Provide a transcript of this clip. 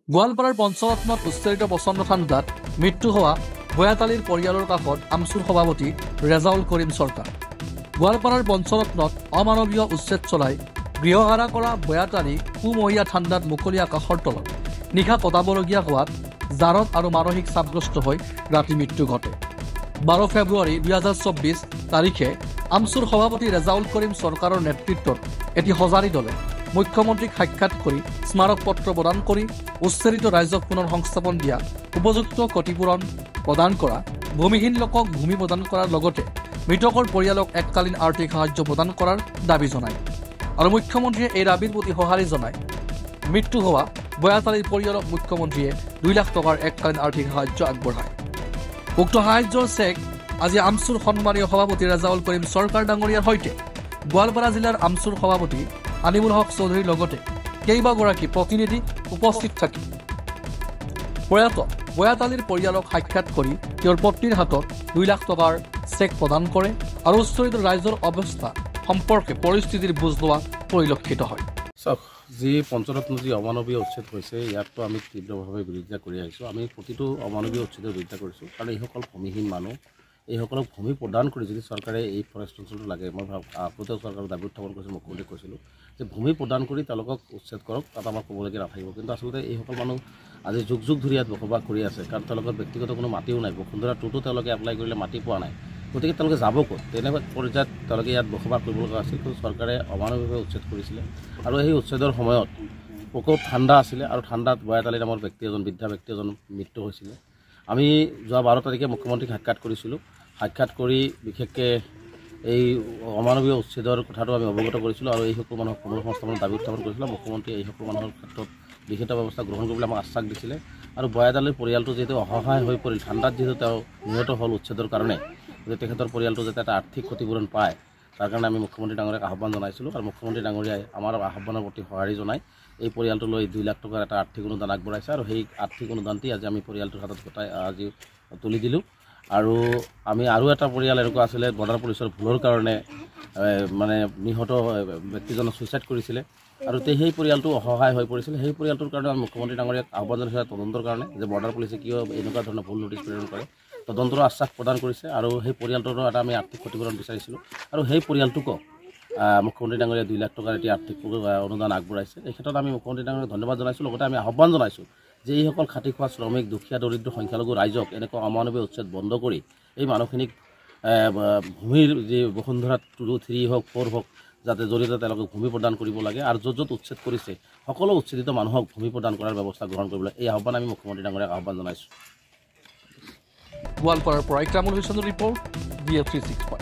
গোৱালপাৰাৰ পঞ্চৰত্নত উচ্চাৰিত প্ৰচণ্ড ঠাণ্ডাত মৃত্যু হোৱা বয়াতালীৰ পৰিয়ালৰ কাষত আমচুৰ সভাপতি ৰেজাউল কৰিম চৰকাৰ। গোৱালপাৰাৰ পঞ্চৰত্নত অমানৱীয় উচ্ছেদ চলাই গৃহহাৰা কৰা বয়াতালী সুমহীয়া ঠাণ্ডাত মুকলি আকাশৰ তলত নিশা কটাবলগীয়া হোৱাত জাৰত আৰু মানসিক চাপগ্ৰস্ত হৈ ৰাতি মৃত্যু ঘটে। 12 ফেব্ৰুৱাৰী 2024 তাৰিখে আমচুৰ সভাপতি ৰেজাউল কৰিম চৰকাৰৰ নেতৃত্বত এটি সঁজাৰি দলে মুখ্যমন্ত্ৰীক সাক্ষাৎ কৰি স্মাৰক পত্ৰ প্ৰদান কৰি উচ্ছেদিত ৰাইজক পুনৰ সংস্থাপন দিয়া, উপযুক্ত ক্ষতিপূৰণ প্ৰদান কৰা, ভূমিহীন লোকক ভূমি প্ৰদান কৰাৰ লগতে মৃতকৰ পৰিয়ালক এককালীন আৰ্থিক সাহায্য প্ৰদান কৰাৰ দাবী জনায়। আৰু মুখ্যমন্ত্ৰীয়ে এই দাবীৰ প্ৰতি সঁহাৰি জনায় মৃত্যু হোৱা বয়াতালীৰ পৰিয়ালক মুখ্যমন্ত্ৰীয়ে 2 লাখ টকাৰ এককালীন আৰ্থিক সাহায্য আগবঢ়ায়। উক্ত সাহায্যৰ চেক আজি আমচুৰ সন্মানীয় সভাপতি ৰেজাউল কৰিম চৰকাৰ ডাঙৰীয়াৰ সৈতে গোৱালপাৰা জিলাৰ আমচুৰ সভাপতি আনিমুল হক চৌধুৰীৰ লগতে কেইবাগৰাকী প্ৰতিনিধি উপস্থিত থাকি প্ৰয়াত বয়াতালীৰ পৰিয়ালক সাক্ষাৎ কৰি তেওঁৰ পত্নীৰ হাতত 2 লাখ টকাৰ চেক প্ৰদান কৰে আৰু উচ্চৰিত ৰাইজৰ অৱস্থা সম্পৰ্কে পৰিস্থিতিৰ বুজ লোৱা পৰিলক্ষিত হয়। যি পঞ্চৰত্ন যি অমানৱীয় উচ্ছেদ হৈছে ইয়াকতো আমি তীব্ৰভাৱে বিৰোধিতা কৰি আহিছোঁ। আমি প্ৰতিটো অমানৱীয় উচ্ছেদৰ বিৰোধিতা কৰিছোঁ, কাৰণ এইসকল ভূমিহীন মানুহ, এইসকলক ভূমি প্ৰদান কৰি যদি চৰকাৰে এই ফৰেষ্ট অঞ্চলটো লাগে, মই আগতেও চৰকাৰৰ দাবী উত্থাপন কৰিছিলোঁ, মুখ্যমন্ত্ৰীক কৈছিলোঁ যে ভূমি প্ৰদান কৰি তেওঁলোকক উচ্ছেদ কৰক, তাত আমাৰ ক'বলগীয়া নাথাকিব। কিন্তু আচলতে এইসকল মানুহ আজি যুগ যুগ ধৰি ইয়াত বসবাস কৰি আছে, কাৰণ তেওঁলোকৰ ব্যক্তিগত কোনো মাটিও নাই। বসুন্ধৰা 2টো তেওঁলোকে এপ্লাই কৰিলে মাটি পোৱা নাই, গতিকে তেওঁলোকে যাব ক'ত? তেনেকুৱা পৰ্যায়ত তেওঁলোকে ইয়াত বসবাস কৰিব লগা আছিল। কিন্তু চৰকাৰে অমানৱীয়ভাৱে উচ্ছেদ কৰিছিলে আৰু সেই উচ্ছেদৰ সময়ত প্ৰকোপ ঠাণ্ডা আছিলে আৰু ঠাণ্ডাত বয়াতালী নামৰ বৃদ্ধা ব্যক্তি এজন মৃত্যু হৈছিলে। আমি যোৱা 12 তাৰিখে মুখ্যমন্ত্ৰীক সাক্ষাৎ কৰিছিলোঁ। সাক্ষাৎ কৰি বিশেষকৈ এই অমানৱীয় উচ্ছেদৰ কথাটো আমি অৱগত কৰিছিলোঁ আৰু এইসকল মানুহক পুনৰ সংস্থাপনৰ দাবী উত্থাপন কৰিছিলোঁ। মুখ্যমন্ত্ৰীয়ে এইসকল মানুহৰ ক্ষেত্ৰত লিখিত ব্যৱস্থা গ্ৰহণ কৰিবলৈ আমাক আশ্বাস দিছিলে। আৰু বয়াতালীৰ পৰিয়ালটো যিহেতু অসহায় হৈ পৰিল, ঠাণ্ডাত যিহেতু তেওঁ নিহত হ'ল উচ্ছেদৰ কাৰণে, যে তেখেতৰ পৰিয়ালটো যাতে এটা আৰ্থিক ক্ষতিপূৰণ পায়, তাৰ কাৰণে আমি মুখ্যমন্ত্ৰী ডাঙৰীয়াক আহ্বান জনাইছিলোঁ। আৰু মুখ্যমন্ত্ৰী ডাঙৰীয়াই আমাৰ আহ্বানৰ প্ৰতি সঁহাৰি জনাই এই পৰিয়ালটোলৈ 2 লাখ টকাৰ এটা আৰ্থিক অনুদান আগবঢ়াইছে আৰু সেই আৰ্থিক অনুদানটি আজি আমি পৰিয়ালটোৰ হাতত আজি তুলি দিলোঁ। আৰু আমি আৰু এটা পৰিয়াল এনেকুৱা আছিলে, বৰ্ডাৰ পুলিচৰ ভুলৰ কাৰণে মানে নিহত ব্যক্তিজনক ছুইচাইড কৰিছিলে আৰু সেই পৰিয়ালটো অসহায় হৈ পৰিছিল। সেই পৰিয়ালটোৰ কাৰণে আমি মুখ্যমন্ত্ৰী ডাঙৰীয়াক আহ্বান জনাইছোঁ তদন্তৰ কাৰণে, যে বৰ্ডাৰ পুলিচে কিয় এনেকুৱা ধৰণৰ ভুল নটিছ প্ৰেৰণ কৰে, তদন্তৰ আশ্বাস প্ৰদান কৰিছে। আৰু সেই পৰিয়ালটোৰো এটা আমি আৰ্থিক ক্ষতিপূৰণ বিচাৰিছিলোঁ আৰু সেই পৰিয়ালটোকো মুখ্যমন্ত্ৰী ডাঙৰীয়াই 2 লাখ টকাৰ এটি আৰ্থিক অনুদান আগবঢ়াইছে। এই ক্ষেত্ৰত আমি মুখ্যমন্ত্ৰী ডাঙৰীয়াক ধন্যবাদ জনাইছোঁ। লগতে আমি আহ্বান জনাইছোঁ যে এইসকল খাটি খোৱা শ্ৰমিক, দুখীয়া দৰিদ্ৰ সংখ্যালঘু ৰাইজক এনেকুৱা অমানৱীয় উচ্ছেদ বন্ধ কৰি এই মানুহখিনিক ভূমিৰ যি বসুন্ধৰা 2, 3 হওক 4 হওক যাতে জড়িত তেওঁলোকক ভূমি প্ৰদান কৰিব লাগে আৰু য'ত য'ত উচ্ছেদ কৰিছে সকলো উচ্ছেদিত মানুহক ভূমি প্ৰদান কৰাৰ ব্যৱস্থা গ্ৰহণ কৰিবলৈ এই আহ্বান আমি মুখ্যমন্ত্ৰী ডাঙৰীয়াক আহ্বান জনাইছোঁ। গোৱালপাৰাৰ পৰা ইকৰামুল হুছেইনৰ ৰিপৰ্ট, DF 365।